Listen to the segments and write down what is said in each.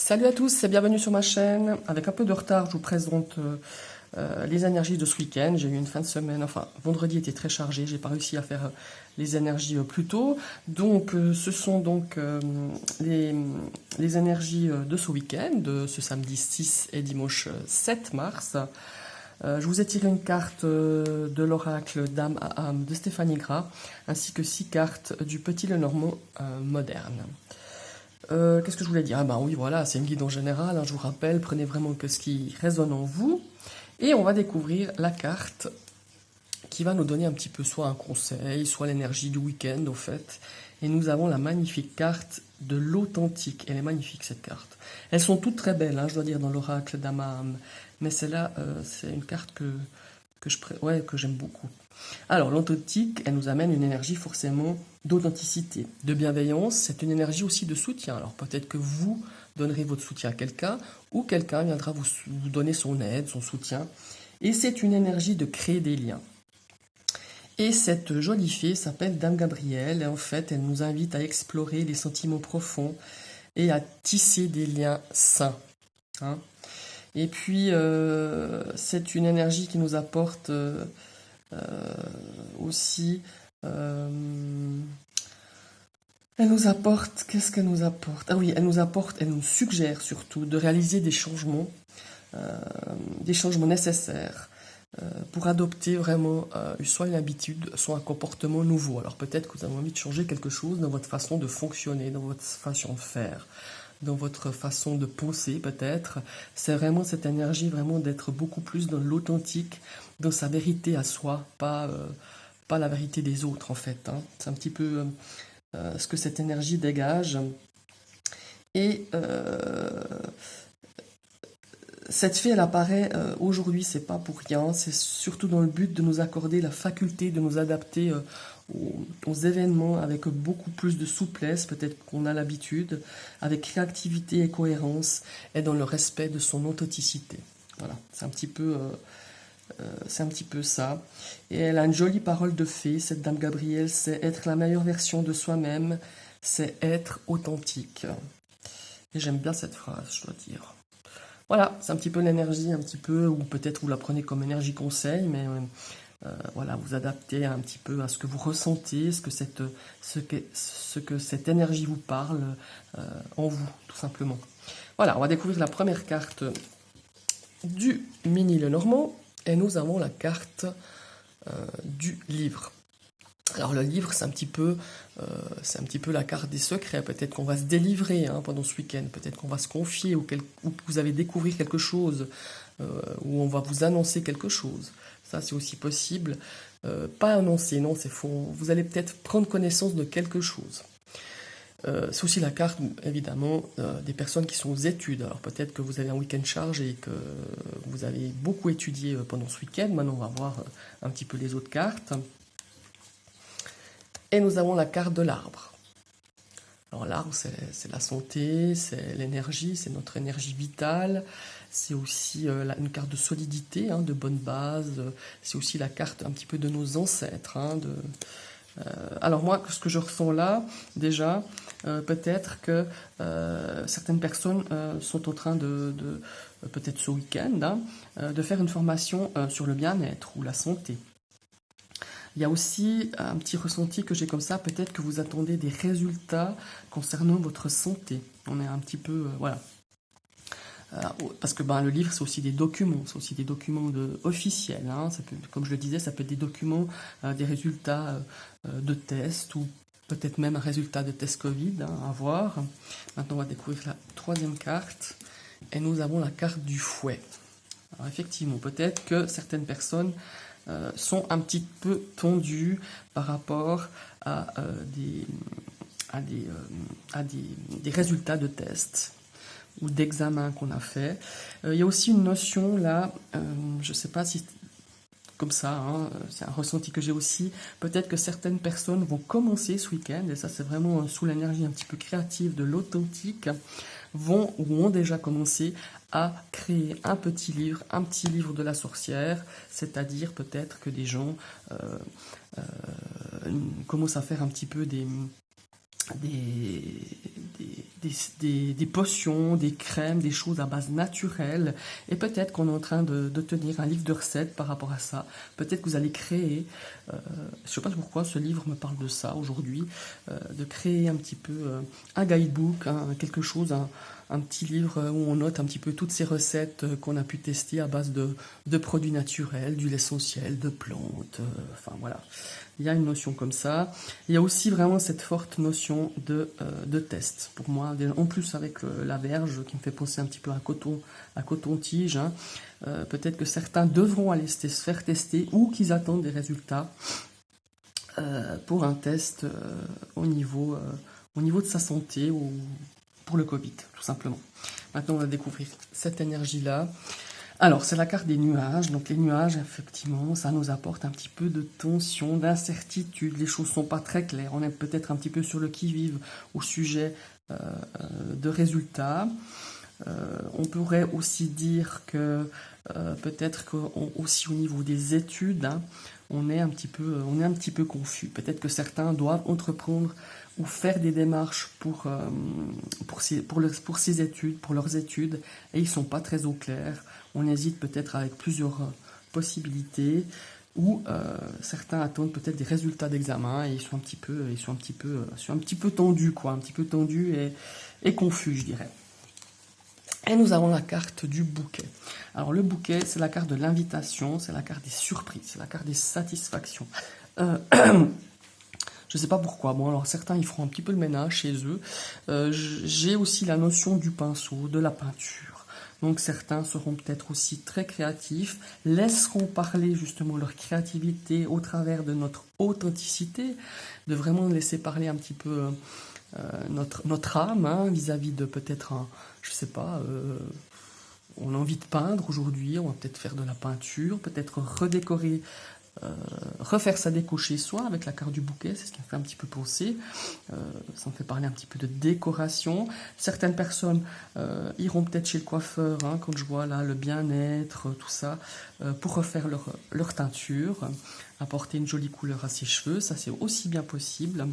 Salut à tous et bienvenue sur ma chaîne. Avec un peu de retard, je vous présente les énergies de ce week-end. J'ai eu une fin de semaine, enfin vendredi était très chargé, j'ai pas réussi à faire les énergies plus tôt. Donc ce sont donc les énergies de ce week-end, de ce samedi 6 et dimanche 7 mars. Je vous ai tiré une carte de l'oracle d'âme à âme de Stéphanie Gras, ainsi que 6 cartes du Petit Lenormand moderne. Qu'est-ce que je voulais dire? Ah ben oui, voilà, c'est une guide en général, hein, je vous rappelle, prenez vraiment que ce qui résonne en vous. Et on va découvrir la carte qui va nous donner un petit peu soit un conseil, soit l'énergie du week-end, au fait. Et nous avons la magnifique carte de l'authentique. Elle est magnifique, cette carte. Elles sont toutes très belles, hein, je dois dire, dans l'oracle d'Amaham. Mais celle-là, c'est une carte que j'aime beaucoup. Alors, l'authentique, elle nous amène une énergie forcément d'authenticité, de bienveillance. C'est une énergie aussi de soutien. Alors, peut-être que vous donnerez votre soutien à quelqu'un ou quelqu'un viendra vous donner son aide, son soutien. Et c'est une énergie de créer des liens. Et cette jolie fée s'appelle Dame Gabrielle. Et en fait, elle nous invite à explorer les sentiments profonds et à tisser des liens sains. Hein. Et puis, c'est une énergie qui nous apporte aussi... elle nous apporte... Qu'est-ce qu'elle nous apporte? Ah oui, elle nous suggère surtout de réaliser des changements nécessaires pour adopter vraiment soit une habitude, soit un comportement nouveau. Alors peut-être que vous avez envie de changer quelque chose dans votre façon de fonctionner, dans votre façon de faire, dans votre façon de penser peut-être. C'est vraiment cette énergie vraiment d'être beaucoup plus dans l'authentique, dans sa vérité à soi, pas la vérité des autres en fait. Hein. C'est un petit peu ce que cette énergie dégage. Et cette fée, elle apparaît aujourd'hui, c'est pas pour rien, c'est surtout dans le but de nous accorder la faculté de nous adapter aux événements avec beaucoup plus de souplesse, peut-être qu'on a l'habitude, avec créativité et cohérence, et dans le respect de son authenticité. Voilà, c'est un petit peu ça. Et elle a une jolie parole de fée, cette Dame Gabrielle, c'est être la meilleure version de soi-même, c'est être authentique. Et j'aime bien cette phrase, je dois dire. Voilà, c'est un petit peu l'énergie, un petit peu, ou peut-être vous la prenez comme énergie conseil, mais voilà, vous adaptez un petit peu à ce que vous ressentez, ce que cette énergie vous parle en vous, tout simplement. Voilà, on va découvrir la première carte du mini Lenormand, et nous avons la carte du livre. Alors le livre, c'est un petit peu la carte des secrets. Peut-être qu'on va se délivrer pendant ce week-end. Peut-être qu'on va se confier ou que vous allez découvrir quelque chose ou on va vous annoncer quelque chose. Ça, c'est aussi possible. Pas annoncer, non, c'est faux. Vous allez peut-être prendre connaissance de quelque chose. C'est aussi la carte, évidemment, des personnes qui sont aux études. Alors peut-être que vous avez un week-end chargé et que vous avez beaucoup étudié pendant ce week-end. Maintenant, on va voir un petit peu les autres cartes. Et nous avons la carte de l'arbre. Alors l'arbre, c'est la santé, c'est l'énergie, c'est notre énergie vitale. C'est aussi une carte de solidité, de bonne base. C'est aussi la carte un petit peu de nos ancêtres. Alors moi, ce que je ressens là, déjà, peut-être que certaines personnes sont en train peut-être ce week-end, de faire une formation sur le bien-être ou la santé. Il y a aussi un petit ressenti que j'ai comme ça, peut-être que vous attendez des résultats concernant votre santé. On est un petit peu, voilà. Parce que le livre, c'est aussi des documents, officiels. Ça peut, comme je le disais, ça peut être des documents, des résultats de tests ou peut-être même un résultat de test Covid à voir. Maintenant, on va découvrir la troisième carte et nous avons la carte du fouet. Alors effectivement, peut-être que certaines personnes sont un petit peu tendues par rapport à des résultats de tests ou d'examens qu'on a fait. Il y a aussi une notion là, je ne sais pas si comme ça, c'est un ressenti que j'ai aussi, peut-être que certaines personnes vont commencer ce week-end, et ça c'est vraiment sous l'énergie un petit peu créative de l'authentique, vont ou ont déjà commencé à créer un petit livre de la sorcière, c'est-à-dire peut-être que des gens commencent à faire un petit peu des des potions, des crèmes, des choses à base naturelle. Et peut-être qu'on est en train de tenir un livre de recettes par rapport à ça. Peut-être que vous allez créer, je ne sais pas pourquoi ce livre me parle de ça aujourd'hui, de créer un petit peu un guidebook, quelque chose, un petit livre où on note un petit peu toutes ces recettes qu'on a pu tester à base de produits naturels, d'huile essentielle, de plantes, enfin voilà. Il y a une notion comme ça. Il y a aussi vraiment cette forte notion de test. Pour moi, en plus avec la verge qui me fait penser un petit peu à coton-tige, hein, peut-être que certains devront aller se faire tester ou qu'ils attendent des résultats pour un test au niveau de sa santé ou pour le Covid, tout simplement. Maintenant, on va découvrir cette énergie-là. Alors, c'est la carte des nuages. Donc, les nuages, effectivement, ça nous apporte un petit peu de tension, d'incertitude. Les choses ne sont pas très claires. On est peut-être un petit peu sur le qui-vive au sujet de résultats. On pourrait aussi dire que peut-être aussi au niveau des études, hein, on est un petit peu confus. Peut-être que certains doivent entreprendre ou faire des démarches pour ces études, pour leurs études, et ils ne sont pas très au clair. On hésite peut-être avec plusieurs possibilités, ou certains attendent peut-être des résultats d'examen et ils sont un petit peu tendus, quoi, un petit peu tendus et confus, je dirais. Et nous avons la carte du bouquet. Alors le bouquet, c'est la carte de l'invitation, c'est la carte des surprises, c'est la carte des satisfactions. Je ne sais pas pourquoi. Bon, alors certains, ils feront un petit peu le ménage chez eux. J'ai aussi la notion du pinceau, de la peinture. Donc certains seront peut-être aussi très créatifs, laisseront parler justement leur créativité au travers de notre authenticité, de vraiment laisser parler un petit peu notre âme, hein, vis-à-vis de peut-être je sais pas, on a envie de peindre aujourd'hui, on va peut-être faire de la peinture, peut-être redécorer, refaire sa déco chez soi avec la carte du bouquet, c'est ce qui me fait un petit peu penser. Ça me fait parler un petit peu de décoration. Certaines personnes iront peut-être chez le coiffeur, hein, quand je vois là le bien-être, tout ça, pour refaire leur teinture, apporter une jolie couleur à ses cheveux, ça c'est aussi bien possible.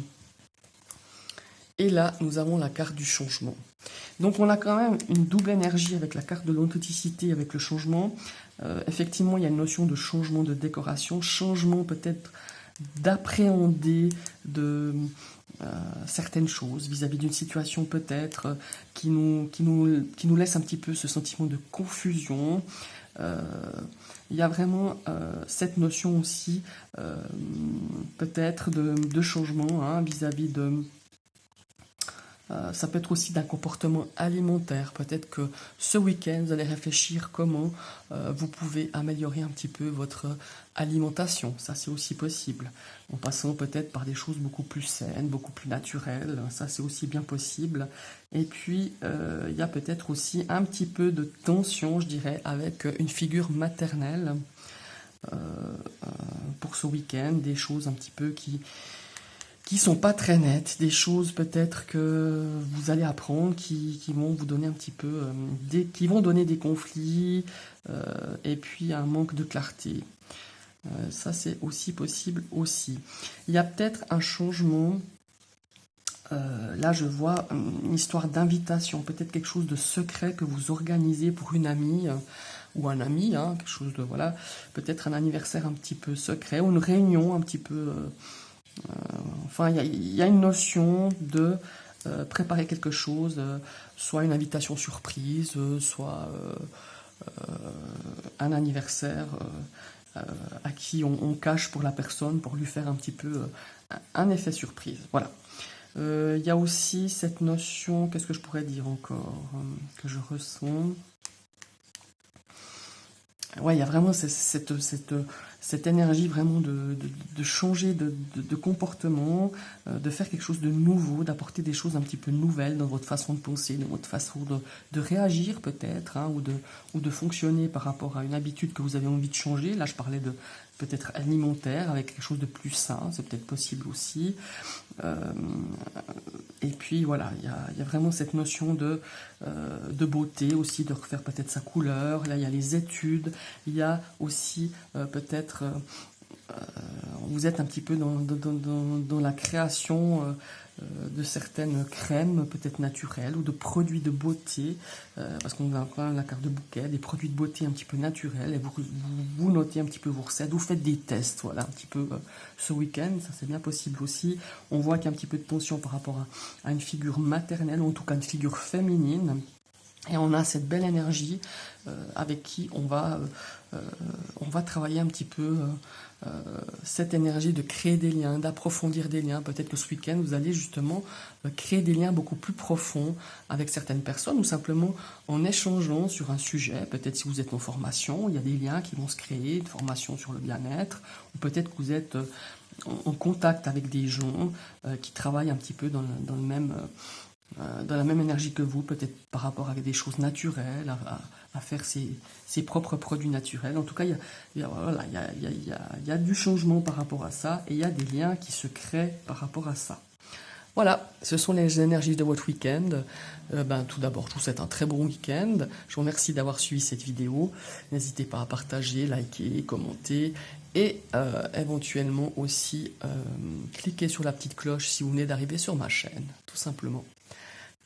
Et là, nous avons la carte du changement. Donc on a quand même une double énergie avec la carte de l'authenticité, avec le changement. Effectivement, il y a une notion de changement de décoration, changement peut-être d'appréhender de certaines choses vis-à-vis d'une situation peut-être qui nous laisse un petit peu ce sentiment de confusion. Il y a vraiment cette notion aussi peut-être de changement, hein, vis-à-vis de... ça peut être aussi d'un comportement alimentaire. Peut-être que ce week-end, vous allez réfléchir comment vous pouvez améliorer un petit peu votre alimentation. Ça, c'est aussi possible. En passant peut-être par des choses beaucoup plus saines, beaucoup plus naturelles. Ça, c'est aussi bien possible. Et puis, il y a peut-être aussi un petit peu de tension, je dirais, avec une figure maternelle pour ce week-end. Des choses un petit peu qui sont pas très nettes, des choses peut-être que vous allez apprendre qui vont vous donner un petit peu qui vont donner des conflits et puis un manque de clarté. Ça c'est aussi possible aussi. Il y a peut-être un changement. Là je vois une histoire d'invitation, peut-être quelque chose de secret que vous organisez pour une amie ou un ami, hein, quelque chose de voilà, peut-être un anniversaire un petit peu secret ou une réunion un petit peu. Enfin, il y a une notion de préparer quelque chose, soit une invitation surprise, soit un anniversaire à qui on cache pour la personne, pour lui faire un petit peu un effet surprise. Voilà. Il y a aussi cette notion, qu'est-ce que je pourrais dire encore, que je ressens. Ouais, il y a vraiment cette énergie vraiment de changer de comportement, de faire quelque chose de nouveau, d'apporter des choses un petit peu nouvelles dans votre façon de penser, dans votre façon de réagir peut-être, hein, ou de fonctionner par rapport à une habitude que vous avez envie de changer. Là, je parlais de peut-être alimentaire, avec quelque chose de plus sain, c'est peut-être possible aussi. Et puis voilà, il y a vraiment cette notion de beauté aussi, de refaire peut-être sa couleur. Là, il y a les études, il y a aussi peut-être... vous êtes un petit peu dans la création de certaines crèmes peut-être naturelles ou de produits de beauté, parce qu'on a quand même la carte de bouquet, des produits de beauté un petit peu naturels, et vous notez un petit peu vos recettes, vous faites des tests, voilà, un petit peu ce week-end, ça c'est bien possible aussi. On voit qu'il y a un petit peu de tension par rapport à une figure maternelle, ou en tout cas une figure féminine. Et on a cette belle énergie avec qui on va travailler un petit peu cette énergie de créer des liens, d'approfondir des liens. Peut-être que ce week-end, vous allez justement créer des liens beaucoup plus profonds avec certaines personnes, ou simplement en échangeant sur un sujet. Peut-être si vous êtes en formation, il y a des liens qui vont se créer, une formation sur le bien-être, ou peut-être que vous êtes en contact avec des gens qui travaillent un petit peu dans le même... dans la même énergie que vous, peut-être par rapport à des choses naturelles, à faire ses propres produits naturels. En tout cas, il y a du changement par rapport à ça, et il y a des liens qui se créent par rapport à ça. Voilà, ce sont les énergies de votre week-end. Tout d'abord, je vous souhaite un très bon week-end. Je vous remercie d'avoir suivi cette vidéo. N'hésitez pas à partager, liker, commenter, et éventuellement aussi cliquer sur la petite cloche si vous venez d'arriver sur ma chaîne, tout simplement.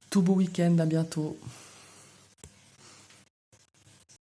Tout beau week-end, à bientôt.